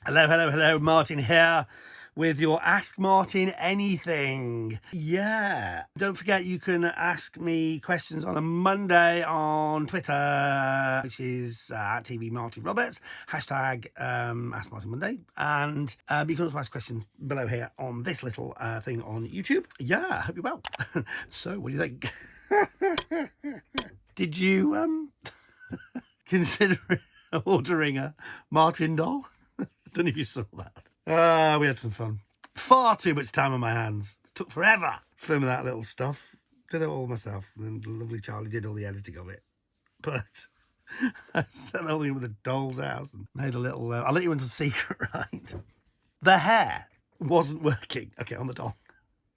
Hello, hello, hello. Martin here with your Ask Martin Anything. Yeah. Don't forget you can ask me questions on a Monday on Twitter, which is at TV Martin Roberts, hashtag Ask Martin Monday. And you can also ask questions below here on this little thing on YouTube. Yeah, I hope you're well. So, what do you think? Did you consider ordering a Martin doll? I don't know if you saw that. We had some fun. Far too much time on my hands. It took forever filming that little stuff. Did it all myself. And the lovely Charlie did all the editing of it. But I set the whole thing with a doll's house and made a little... I'll let you into a secret, right? The hair wasn't working, okay, on the doll.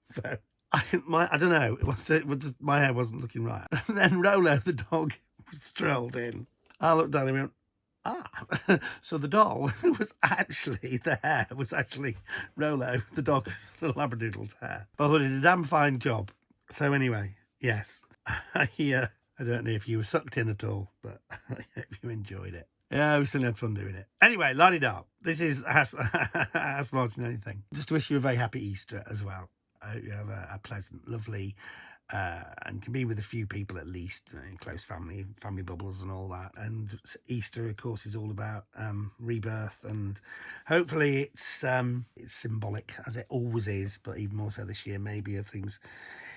So I don't know. It was just my hair wasn't looking right. And then Rolo, the dog, strolled in. I looked down and went, so the doll was actually, the hair was actually Rolo, the dog's, the Labradoodle's hair. But I thought he did a damn fine job. So anyway, yes, I don't know if you were sucked in at all, but I hope you enjoyed it. Yeah, we still had fun doing it. Anyway, la-di-da. This is Ask Martin Anything. Just to wish you a very happy Easter as well. I hope you have a pleasant, lovely, and can be with a few people at least, in close family bubbles and all that. And Easter, of course, is all about rebirth, and hopefully it's symbolic, as it always is, but even more so this year, maybe, of things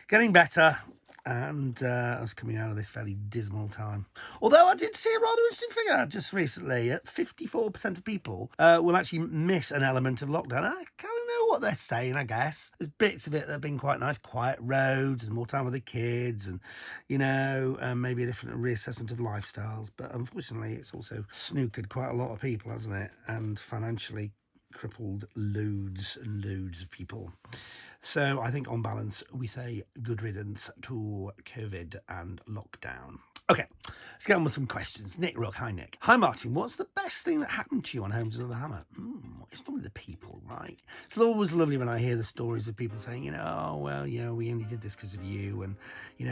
getting better and us coming out of this fairly dismal time. Although I did see a rather interesting figure just recently. 54% of people will actually miss an element of lockdown. I kind of know what they're saying, I guess. There's bits of it that have been quite nice. Quiet roads, there's more time with the kids, and, maybe a different reassessment of lifestyles. But unfortunately, it's also snookered quite a lot of people, hasn't it? And financially crippled loads and loads of people. So I think on balance, we say good riddance to COVID and lockdown. Okay, let's get on with some questions. Nick Rook, hi Nick. Hi Martin, what's the best thing that happened to you on Homes Under the Hammer? It's normally the people, right? It's always lovely when I hear the stories of people saying, we only did this because of you, and,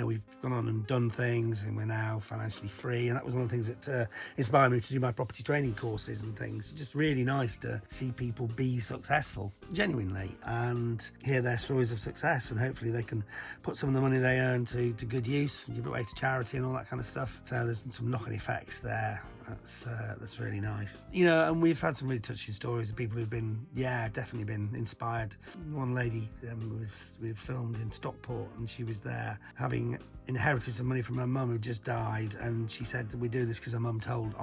we've gone on and done things, and we're now financially free. And that was one of the things that inspired me to do my property training courses and things. It's just really nice to see people be successful, genuinely, and hear their stories of success, and hopefully they can put some of the money they earn to good use, give it away to charity and all that kind of stuff. So there's some knock-on effects there. That's really nice. And we've had some really touching stories of people who've been, definitely been inspired. One lady we filmed in Stockport, and she was there having inherited some money from her mum who just died, and she said, we do this because her mum told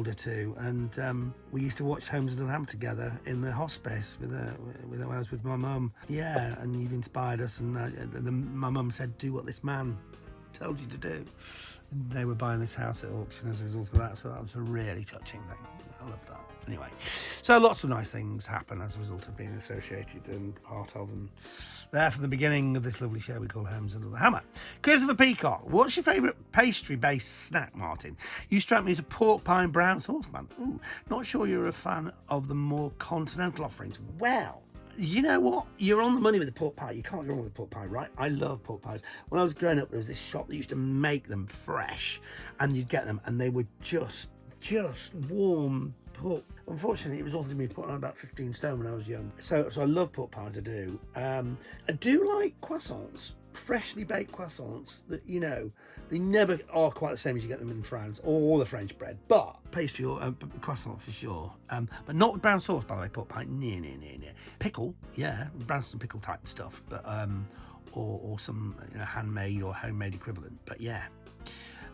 her to. And we used to watch Homes Under the Hammer together in the hospice when I was with my mum. Yeah, and you've inspired us. And my mum said, do what this man told you to do. And they were buying this house at auction as a result of that, so that was a really touching thing. I love that. Anyway, so lots of nice things happen as a result of being associated and part of, and there from the beginning of this lovely show we call Homes Under the Hammer. Christopher Peacock, what's your favourite pastry-based snack, Martin? You strike me as a pork pie and brown sauce man. Ooh, not sure you're a fan of the more continental offerings. Well, you know what? You're on the money with the pork pie. You can't go wrong with the pork pie, right? I love pork pies. When I was growing up, there was this shop that used to make them fresh, and you'd get them, and they were just warm pork. Unfortunately, it resulted in me putting on about 15 stone when I was young. So I love pork pies, I do. I do like croissants. Freshly baked croissants that, they never are quite the same as you get them in France or the French bread, but pastry or croissant for sure. But not with brown sauce, by the way, pork pie. No. Pickle, yeah, Branston pickle type stuff, but or some handmade or homemade equivalent. But yeah,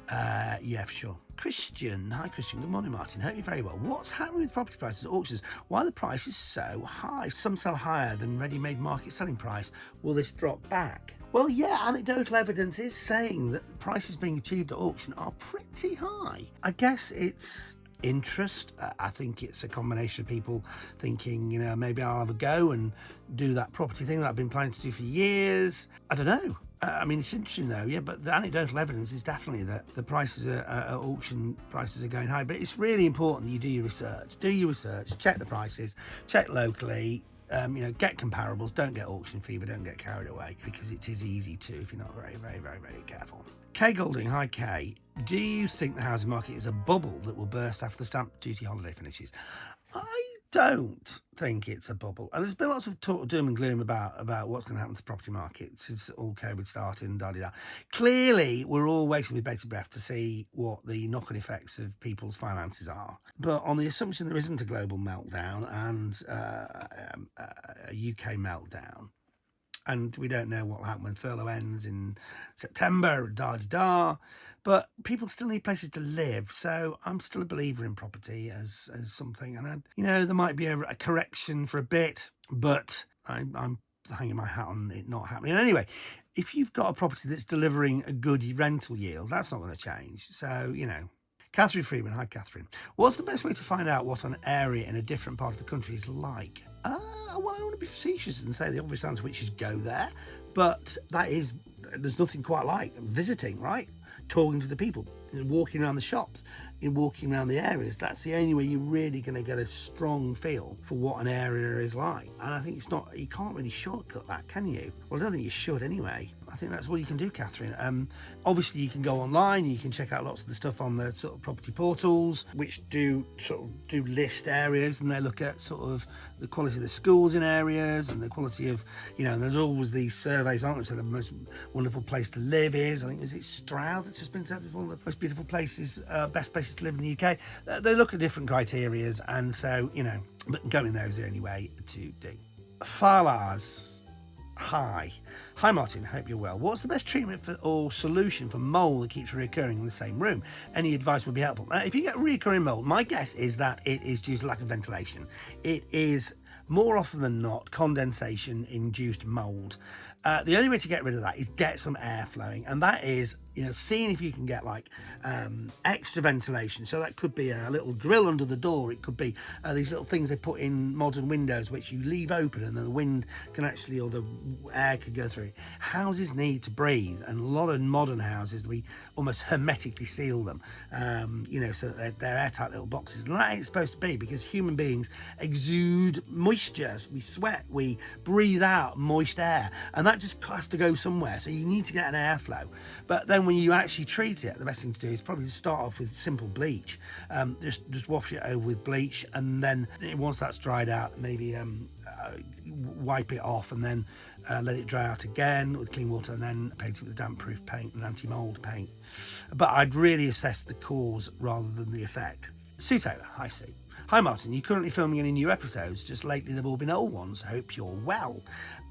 for sure. Christian, hi Christian, good morning Martin, hope you're very well. What's happening with property prices at auctions? Why are the prices so high? Some sell higher than ready-made market selling price. Will this drop back? Well, yeah, anecdotal evidence is saying that the prices being achieved at auction are pretty high. I guess it's interest. I think it's a combination of people thinking, maybe I'll have a go and do that property thing that I've been planning to do for years. I don't know. It's interesting though, yeah, but the anecdotal evidence is definitely that the prices at auction prices are going high. But it's really important that you do your research. Do your research, check the prices, check locally, get comparables, don't get auction fever, don't get carried away, because it is easy to if you're not very, very, very, very careful. Kay Golding, hi Kay. Do you think the housing market is a bubble that will burst after the stamp duty holiday finishes? I don't think it's a bubble. And there's been lots of talk, doom and gloom about what's going to happen to the property market since all COVID started and da-da-da. Clearly, we're all waiting with bated breath to see what the knock-on effects of people's finances are. But on the assumption there isn't a global meltdown and a UK meltdown, and we don't know what will happen when furlough ends in September, da-da-da. But people still need places to live, so I'm still a believer in property as something. And, there might be a correction for a bit, but I'm hanging my hat on it not happening. And anyway, if you've got a property that's delivering a good rental yield, that's not going to change. So, Catherine Freeman. Hi, Catherine. What's the best way to find out what an area in a different part of the country is like? Well, I want to be facetious and say the obvious answer, which is go there. But there's nothing quite like visiting, right? Talking to the people, walking around the shops, walking around the areas. That's the only way you're really going to get a strong feel for what an area is like. And I think you can't really shortcut that, can you? Well, I don't think you should anyway. I think that's all you can do, Catherine. Obviously, you can go online. You can check out lots of the stuff on the sort of property portals, which do list areas, and they look at sort of the quality of the schools in areas and the quality of, and there's always these surveys, aren't there? So the most wonderful place to live is, I think, is it Stroud that's just been said is one of the most beautiful places, best places to live in the UK. They look at different criterias, and so, but going there is the only way to do. Farlars. Hi Martin, hope you're well. What's the best treatment or solution for mold that keeps reoccurring in the same room? Any advice would be helpful. If you get reoccurring mold, my guess is that it is due to lack of ventilation. It is more often than not condensation induced mold. The only way to get rid of that is get some air flowing, and that is seeing if you can get extra ventilation. So that could be a little grill under the door. It could be these little things they put in modern windows which you leave open and then the wind can actually, or the air could go through. Houses need to breathe, and a lot of modern houses, we almost hermetically seal them, so that they're airtight little boxes, and that ain't supposed to be, because human beings exude moisture. We sweat, we breathe out moist air, and that just has to go somewhere. So you need to get an airflow. But then when you actually treat it, the best thing to do is probably to start off with simple bleach. Just wash it over with bleach, and then once that's dried out, maybe wipe it off, and then let it dry out again with clean water, and then paint it with a damp-proof paint and anti-mold paint. But I'd really assess the cause rather than the effect. Sue Taylor. Hi, Sue. Hi, Martin. You currently filming any new episodes? Just lately they've all been old ones. Hope you're well.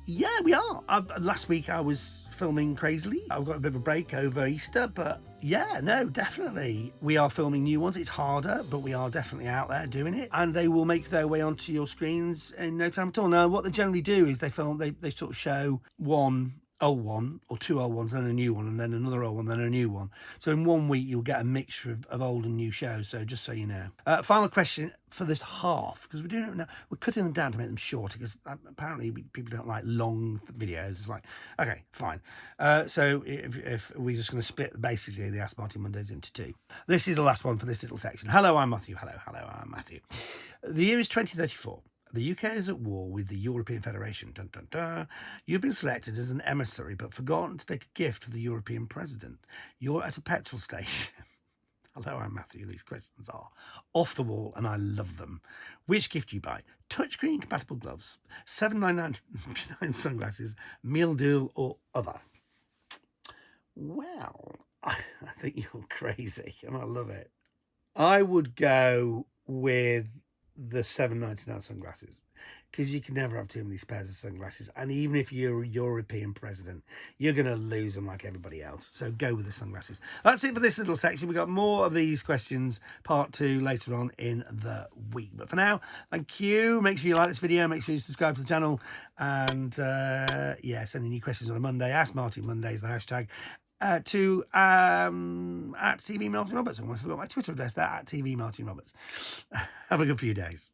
Yeah, we are. Last week I was filming crazily. I've got a bit of a break over Easter, but yeah, no, definitely. We are filming new ones. It's harder, but we are definitely out there doing it. And they will make their way onto your screens in no time at all. Now, what they generally do is they sort of show one old one or two old ones, then a new one, and then another old one, then a new one. So in 1 week, you'll get a mixture of old and new shows. So just so you know. Final question for this half, because we're doing it now. We're cutting them down to make them shorter, because apparently people don't like long videos. It's like, okay, fine. So if we're just going to split basically the Ask Martin Mondays into two. This is the last one for this little section. Hello, I'm Matthew. Hello, I'm Matthew. The year is 2034. The UK is at war with the European Federation. Dun, dun, dun. You've been selected as an emissary, but forgotten to take a gift for the European president. You're at a petrol station. Hello, I'm Matthew. These questions are off the wall, and I love them. Which gift do you buy? Touchscreen compatible gloves, $7.99 sunglasses, meal deal, or other? Well, I think you're crazy, and I love it. I would go with the $7.99 sunglasses, because you can never have too many pairs of sunglasses, and even if you're a European president, you're going to lose them like everybody else. So go with the sunglasses. That's it for this little section. We've got more of these questions, part 2, later on in the week. But for now, thank you. Make sure you like this video, make sure you subscribe to the channel, and send any questions on a Monday. Ask Martin Monday is the hashtag. To at TV Martin Roberts. I almost forgot my Twitter address there, at TV Martin Roberts. Have a good few days.